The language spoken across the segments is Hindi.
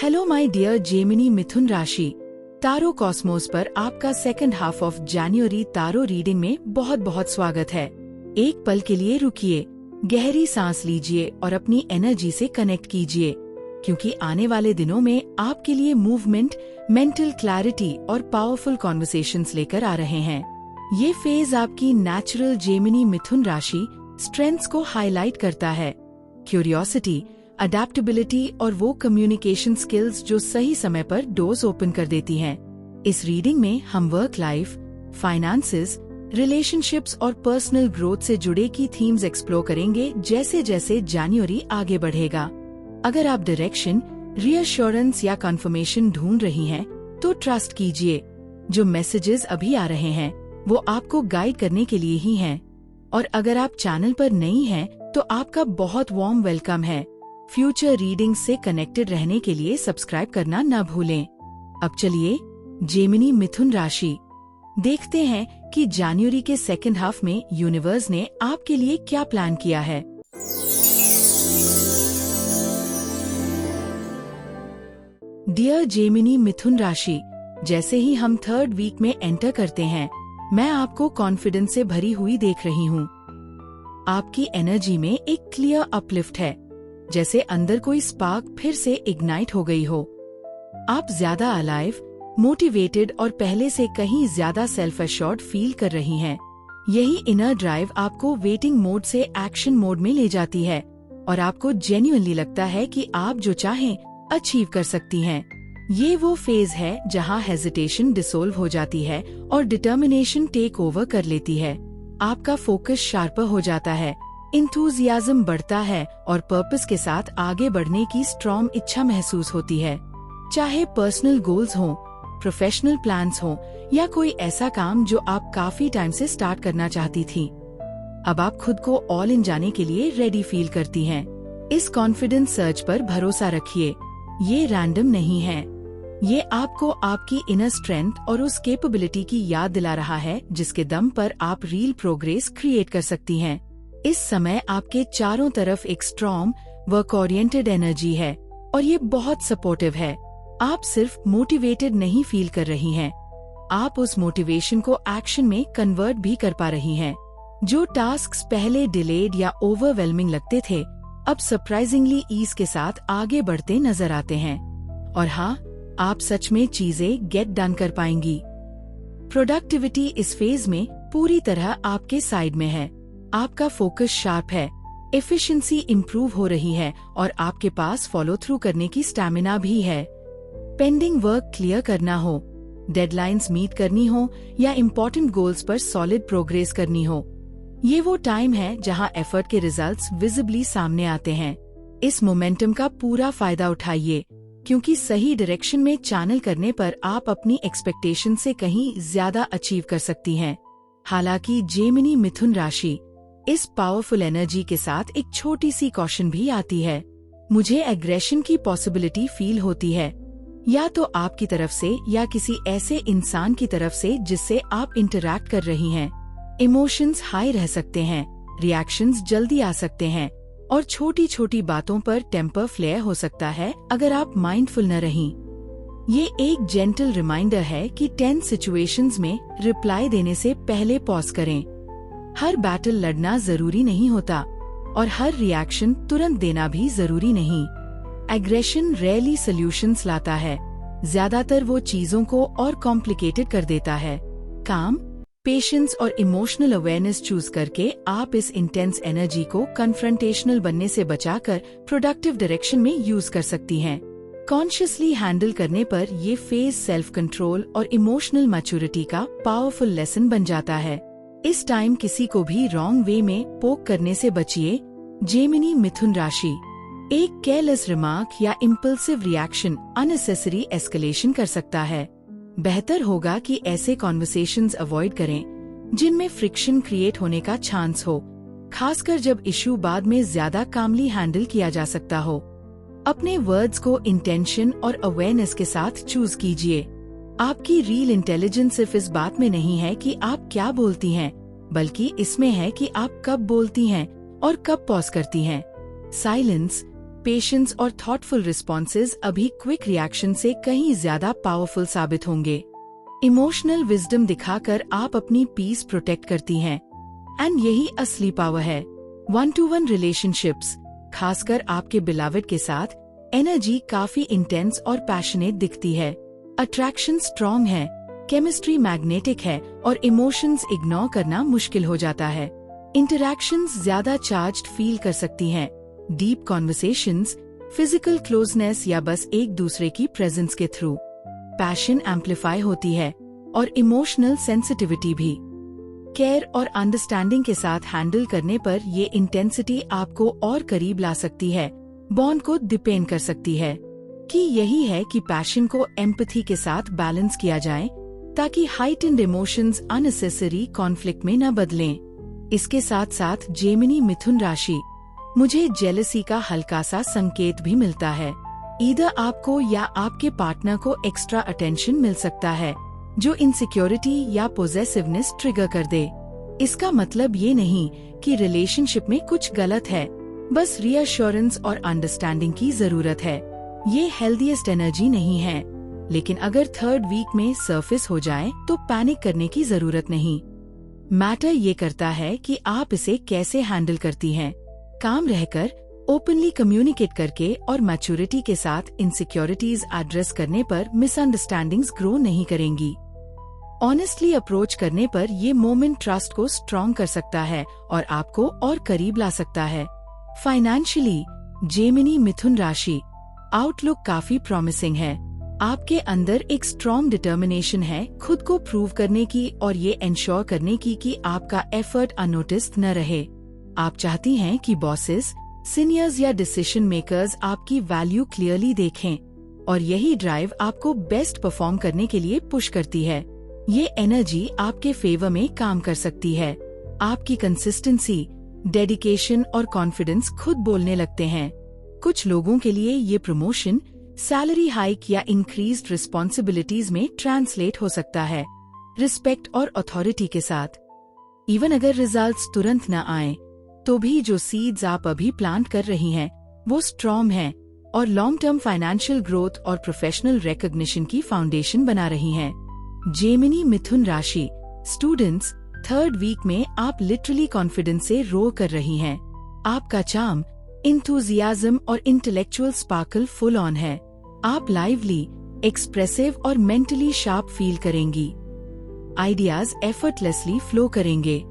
हेलो माय डियर जेमिनी मिथुन राशि, तारो कॉस्मोस पर आपका second half of January taro reading में बहुत बहुत स्वागत है। एक पल के लिए रुकिए, गहरी सांस लीजिए और अपनी एनर्जी से कनेक्ट कीजिए, क्योंकि आने वाले दिनों में आपके लिए मूवमेंट, मेंटल क्लैरिटी और पावरफुल कॉन्वर्सेशंस लेकर आ रहे हैं। ये फेज आपकी नेचुरल जेमिनी मिथुन राशि स्ट्रेंथ्स को हाईलाइट करता है। क्यूरियोसिटी, अडेप्टेबिलिटी और वो कम्युनिकेशन स्किल्स जो सही समय पर डोर्स ओपन कर देती हैं। इस रीडिंग में हम वर्क लाइफ, फाइनेंसेस, रिलेशनशिप्स और पर्सनल ग्रोथ से जुड़े की थीम्स एक्सप्लोर करेंगे जैसे जैसे जनवरी आगे बढ़ेगा। अगर आप डायरेक्शन, रीअश्योरेंस या कंफर्मेशन ढूंढ रही हैं, तो ट्रस्ट कीजिए। जो मैसेजेस अभी आ रहे हैं वो आपको गाइड करने के लिए ही हैं। और अगर आप चैनल पर नई हैं, तो आपका बहुत वार्म वेलकम है। फ्यूचर रीडिंग्स से कनेक्टेड रहने के लिए सब्सक्राइब करना न भूलें। अब चलिए जेमिनी मिथुन राशि देखते हैं कि जनवरी के सेकंड हाफ में यूनिवर्स ने आपके लिए क्या प्लान किया है। डियर जेमिनी मिथुन राशि, जैसे ही हम थर्ड वीक में एंटर करते हैं, मैं आपको कॉन्फिडेंस से भरी हुई देख रही हूँ। आपकी एनर्जी में एक क्लियर अपलिफ्ट है, जैसे अंदर कोई स्पार्क फिर से इग्नाइट हो गई हो। आप ज्यादा अलाइव, मोटिवेटेड और पहले से कहीं ज्यादा सेल्फ एश्योर्ड फील कर रही हैं। यही इनर ड्राइव आपको वेटिंग मोड से एक्शन मोड में ले जाती है और आपको जेन्युइनली लगता है कि आप जो चाहें अचीव कर सकती हैं। ये वो फेज है जहां हेजिटेशन डिसोल्व हो जाती है और डिटर्मिनेशन टेक ओवर कर लेती है। आपका फोकस शार्पर हो जाता है, इंथुजियाज्म बढ़ता है और पर्पस के साथ आगे बढ़ने की स्ट्रॉन्ग इच्छा महसूस होती है। चाहे पर्सनल गोल्स हों, प्रोफेशनल प्लान्स हों या कोई ऐसा काम जो आप काफी टाइम से स्टार्ट करना चाहती थी, अब आप खुद को ऑल इन जाने के लिए रेडी फील करती हैं। इस कॉन्फिडेंस सर्च पर भरोसा रखिए, ये रैंडम नहीं है। ये आपको आपकी इनर स्ट्रेंथ और उस कैपेबिलिटी की याद दिला रहा है जिसके दम पर आप रियल प्रोग्रेस क्रिएट कर सकती हैं। इस समय आपके चारों तरफ एक स्ट्रॉन्ग, वर्क ओरिएंटेड एनर्जी है और ये बहुत सपोर्टिव है। आप सिर्फ मोटिवेटेड नहीं फील कर रही हैं, आप उस मोटिवेशन को एक्शन में कन्वर्ट भी कर पा रही हैं। जो टास्क्स पहले डिलेड या ओवरवेलमिंग लगते थे, अब सरप्राइजिंगली ईज के साथ आगे बढ़ते नजर आते हैं। और हाँ, आप सच में चीजें गेट डन कर पाएंगी। प्रोडक्टिविटी इस फेज में पूरी तरह आपके साइड में है। आपका फोकस शार्प है, एफिशिएंसी इम्प्रूव हो रही है और आपके पास फॉलो थ्रू करने की स्टैमिना भी है। पेंडिंग वर्क क्लियर करना हो, डेडलाइंस मीट करनी हो या इम्पोर्टेंट गोल्स पर सॉलिड प्रोग्रेस करनी हो, ये वो टाइम है जहां एफर्ट के रिजल्ट्स विजिबली सामने आते हैं। इस मोमेंटम का पूरा फायदा उठाइए, क्योंकि सही डायरेक्शन में चैनल करने पर आप अपनी एक्सपेक्टेशन से कहीं ज्यादा अचीव कर सकती हैं। हालांकि जेमिनी मिथुन राशि, इस पावरफुल एनर्जी के साथ एक छोटी सी कॉशन भी आती है। मुझे एग्रेशन की पॉसिबिलिटी फील होती है, या तो आपकी तरफ से या किसी ऐसे इंसान की तरफ से जिससे आप इंटरैक्ट कर रही हैं। इमोशंस हाई रह सकते हैं, रिएक्शंस जल्दी आ सकते हैं और छोटी छोटी बातों पर टेम्पर फ्लेयर हो सकता है अगर आप माइंडफुल न रहीं। ये एक जेंटल रिमाइंडर है कि टेंस सिचुएशंस में रिप्लाई देने से पहले पॉज करें। हर बैटल लड़ना जरूरी नहीं होता और हर रिएक्शन तुरंत देना भी जरूरी नहीं। एग्रेशन रेयरली सॉल्यूशंस लाता है, ज्यादातर वो चीजों को और कॉम्प्लिकेटेड कर देता है। काम, पेशेंस और इमोशनल अवेयरनेस चूज करके आप इस इंटेंस एनर्जी को कन्फ्रंटेशनल बनने से बचाकर प्रोडक्टिव डायरेक्शन में यूज कर सकती हैं। कॉन्शियसली हैंडल करने पर ये फेज सेल्फ कंट्रोल और इमोशनल मैच्योरिटी का पावरफुल लेसन बन जाता है। इस टाइम किसी को भी रॉन्ग वे में पोक करने से बचिए। जेमिनी मिथुन राशि, एक केयरलेस रिमार्क या इम्पल्सिव रिएक्शन अननेसेसरी एस्केलेशन कर सकता है। बेहतर होगा कि ऐसे कॉन्वर्सेशंस अवॉइड करें जिनमें फ्रिक्शन क्रिएट होने का चांस हो, खासकर जब इशू बाद में ज्यादा कामली हैंडल किया जा सकता हो। अपने वर्ड्स को इंटेंशन और अवेयरनेस के साथ चूज कीजिए। आपकी रियल इंटेलिजेंस सिर्फ इस बात में नहीं है कि आप क्या बोलती हैं, बल्कि इसमें है कि आप कब बोलती हैं और कब पॉज करती हैं। साइलेंस, पेशेंस और थॉटफुल रिस्पॉन्सेज अभी क्विक रिएक्शन से कहीं ज्यादा पावरफुल साबित होंगे। इमोशनल विजडम दिखाकर आप अपनी पीस प्रोटेक्ट करती हैं, एंड यही असली पावर है। 1-to-1 रिलेशनशिप्स, खासकर आपके बिलवड के साथ, एनर्जी काफी इंटेंस और पैशनेट दिखती है। अट्रैक्शन स्ट्रॉन्ग है, केमिस्ट्री मैग्नेटिक है और इमोशंस इग्नोर करना मुश्किल हो जाता है। इंटरैक्शंस ज्यादा चार्ज्ड फील कर सकती हैं। डीप कॉन्वर्सेशंस, फिजिकल क्लोजनेस या बस एक दूसरे की प्रेजेंस के थ्रू पैशन एम्पलीफाई होती है और इमोशनल सेंसिटिविटी भी। केयर और अंडरस्टैंडिंग के साथ हैंडल करने पर ये इंटेंसिटी आपको और करीब ला सकती है, बॉन्ड को डिपेंड कर सकती है। कि यही है कि पैशन को एम्पैथी के साथ बैलेंस किया जाए ताकि हाइटेंड इमोशंस अननेसेसरी कॉन्फ्लिक्ट में न बदलें। इसके साथ साथ जेमिनी मिथुन राशि, मुझे जेलसी का हल्का सा संकेत भी मिलता है। ईदर आपको या आपके पार्टनर को एक्स्ट्रा अटेंशन मिल सकता है जो इनसिक्योरिटी या पोजेसिवनेस ट्रिगर कर दे। इसका मतलब ये नहीं कि रिलेशनशिप में कुछ गलत है, बस रीअश्योरेंस और अंडरस्टैंडिंग की जरूरत है। ये हेल्दीएस्ट एनर्जी नहीं है, लेकिन अगर 3rd वीक में सरफेस हो जाए तो पैनिक करने की जरूरत नहीं। मैटर ये करता है कि आप इसे कैसे हैंडल करती हैं। काम रहकर, ओपनली कम्युनिकेट करके और मैच्योरिटी के साथ इनसिक्योरिटीज एड्रेस करने पर मिसअंडरस्टैंडिंग्स ग्रो नहीं करेंगी। ऑनेस्टली अप्रोच करने पर ये मोमेंट ट्रस्ट को स्ट्रॉन्ग कर सकता है और आपको और करीब ला सकता है। फाइनेंशियली, जेमिनी मिथुन राशि, आउटलुक काफी प्रॉमिसिंग है। आपके अंदर एक स्ट्रॉन्ग डिटर्मिनेशन है खुद को प्रूव करने की और ये इंश्योर करने की कि आपका एफर्ट अननोटिस्ड न रहे। आप चाहती हैं कि बॉसेस, सीनियर्स या डिसीजन मेकर्स आपकी वैल्यू क्लियरली देखें और यही ड्राइव आपको बेस्ट परफॉर्म करने के लिए पुश करती है। ये एनर्जी आपके फेवर में काम कर सकती है। आपकी कंसिस्टेंसी, डेडिकेशन और कॉन्फिडेंस खुद बोलने लगते हैं। कुछ लोगों के लिए ये प्रमोशन, सैलरी हाइक या इंक्रीज्ड रिस्पॉन्सिबिलिटीज में ट्रांसलेट हो सकता है, रिस्पेक्ट और अथॉरिटी के साथ। इवन अगर रिजल्ट्स तुरंत न आए, तो भी जो सीड्स आप अभी प्लांट कर रही हैं, वो स्ट्रॉन्ग हैं और लॉन्ग टर्म फाइनेंशियल ग्रोथ और प्रोफेशनल रिकॉग्निशन की फाउंडेशन बना रही हैं। जेमिनी मिथुन राशि, स्टूडेंट्स, 3rd वीक में आप लिटरली कॉन्फिडेंस से रो कर रही हैं। आपका चार्म, इंथुजियाज्म और इंटेलेक्चुअल स्पार्कल फुल ऑन है। आप लाइवली, एक्सप्रेसिव और मेंटली शार्प फील करेंगी। आइडियाज एफर्टलेसली फ्लो करेंगे।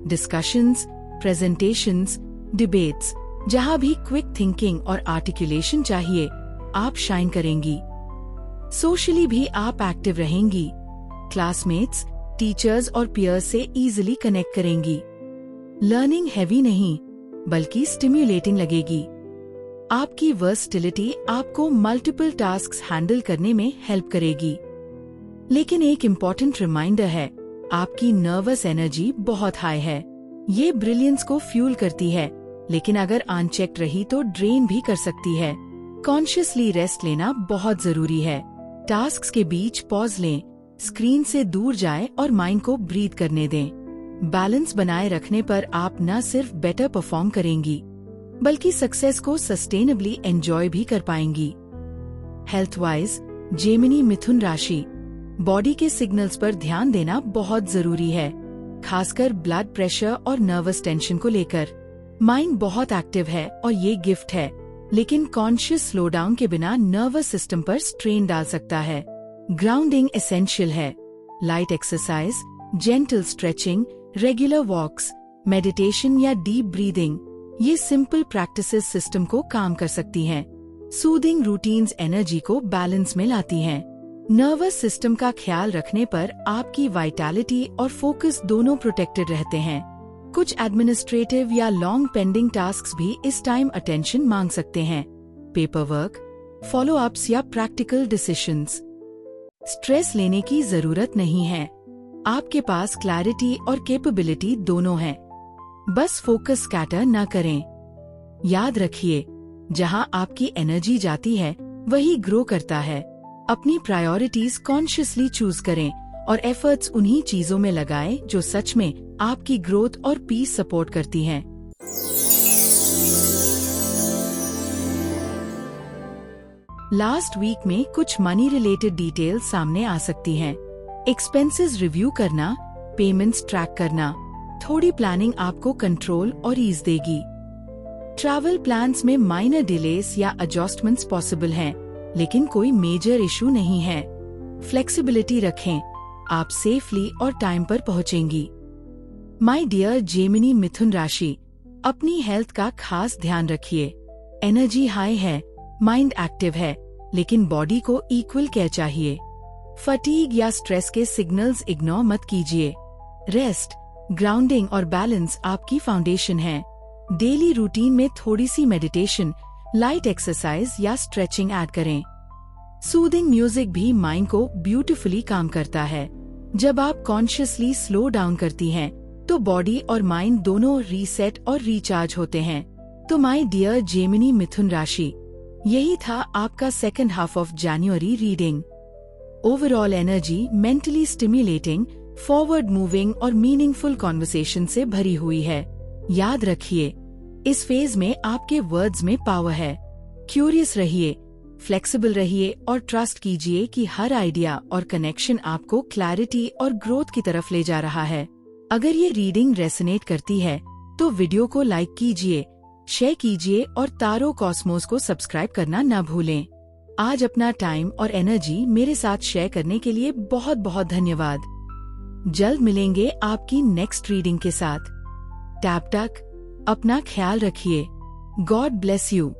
डिस्कशंस, प्रेजेंटेशंस, डिबेट्स, जहां भी क्विक थिंकिंग और आर्टिकुलेशन चाहिए, आप शाइन करेंगी। सोशली भी आप एक्टिव रहेंगी। क्लासमेट्स, टीचर्स और पीयर्स से इजीली कनेक्ट करेंगी। लर्निंग हैवी नहीं, बल्कि स्टिम्युलेटिंग लगेगी। आपकी वर्सटिलिटी आपको मल्टीपल टास्क्स हैंडल करने में हेल्प करेगी। लेकिन एक इम्पोर्टेंट रिमाइंडर है, आपकी नर्वस एनर्जी बहुत हाई है। ये ब्रिलियंस को फ्यूल करती है, लेकिन अगर अनचेक्ड रही तो ड्रेन भी कर सकती है। कॉन्शियसली रेस्ट लेना बहुत जरूरी है। टास्क्स के बीच पॉज लें, स्क्रीन से दूर जाएं और माइंड को ब्रीथ करने दें। बैलेंस बनाए रखने पर आप न सिर्फ बेटर परफॉर्म करेंगी, बल्कि सक्सेस को सस्टेनेबली एंजॉय भी कर पाएंगी। हेल्थ वाइज, जेमिनी मिथुन राशि, बॉडी के सिग्नल्स पर ध्यान देना बहुत जरूरी है, खासकर ब्लड प्रेशर और नर्वस टेंशन को लेकर। माइंड बहुत एक्टिव है और ये गिफ्ट है, लेकिन कॉन्शियस स्लोडाउन के बिना नर्वस सिस्टम पर स्ट्रेन डाल सकता है। ग्राउंडिंग एसेंशियल है। Light exercise, gentle stretching, regular walks, meditation या डीप ब्रीदिंग, ये सिंपल प्रैक्टिसेस सिस्टम को काम कर सकती हैं। सूदिंग रूटीन्स एनर्जी को बैलेंस में लाती हैं। नर्वस सिस्टम का ख्याल रखने पर आपकी वाइटैलिटी और फोकस दोनों प्रोटेक्टेड रहते हैं। कुछ एडमिनिस्ट्रेटिव या लॉन्ग पेंडिंग टास्क्स भी इस टाइम अटेंशन मांग सकते हैं। पेपर वर्क, फॉलो अप्स या प्रैक्टिकल डिसीजंस। स्ट्रेस लेने की जरूरत नहीं है। आपके पास क्लैरिटी और कैपेबिलिटी दोनों है। बस फोकस स्कैटर न करें। याद रखिए, जहां आपकी एनर्जी जाती है वही ग्रो करता है। अपनी प्रायोरिटीज कॉन्शियसली चूज करें और एफर्ट्स उन्हीं चीजों में लगाएं जो सच में आपकी ग्रोथ और पीस सपोर्ट करती हैं। लास्ट वीक में कुछ मनी रिलेटेड डिटेल्स सामने आ सकती हैं। एक्सपेंसेस रिव्यू करना, पेमेंट्स ट्रैक करना, थोड़ी प्लानिंग आपको कंट्रोल और ईज देगी। ट्रैवल प्लान्स में माइनर डिलेस या एडजस्टमेंट्स पॉसिबल हैं, लेकिन कोई मेजर इशू नहीं है। फ्लेक्सिबिलिटी रखें, आप सेफली और टाइम पर पहुंचेंगी। माय डियर जेमिनी मिथुन राशि, अपनी हेल्थ का खास ध्यान रखिए। एनर्जी हाई है, माइंड एक्टिव है, लेकिन बॉडी को इक्वल केयर चाहिए। फटीग या स्ट्रेस के सिग्नल्स इग्नोर मत कीजिए। रेस्ट, ग्राउंडिंग और बैलेंस आपकी फाउंडेशन है। डेली रूटीन में थोड़ी सी मेडिटेशन, लाइट एक्सरसाइज या स्ट्रेचिंग ऐड करें। सूदिंग म्यूजिक भी माइंड को ब्यूटीफुली काम करता है। जब आप कॉन्शियसली स्लो डाउन करती हैं, तो बॉडी और माइंड दोनों रीसेट और रिचार्ज होते हैं। तो माय डियर जेमिनी मिथुन राशि, यही था आपका second half of January reading. Overall energy mentally stimulating, forward moving और मीनिंगफुल कॉन्वर्सेशन से भरी हुई है। याद रखिए, इस फेज में आपके वर्ड्स में पावर है। क्यूरियस रहिए, फ्लेक्सिबल रहिए और ट्रस्ट कीजिए कि हर आइडिया और कनेक्शन आपको क्लैरिटी और ग्रोथ की तरफ ले जा रहा है। अगर ये रीडिंग रेसोनेट करती है तो वीडियो को लाइक कीजिए, शेयर कीजिए और तारो कॉस्मोस को सब्सक्राइब करना न भूलें। आज अपना टाइम और एनर्जी मेरे साथ शेयर करने के लिए बहुत बहुत धन्यवाद। जल्द मिलेंगे आपकी नेक्स्ट रीडिंग के साथ। तब तक अपना ख्याल रखिए। God bless you.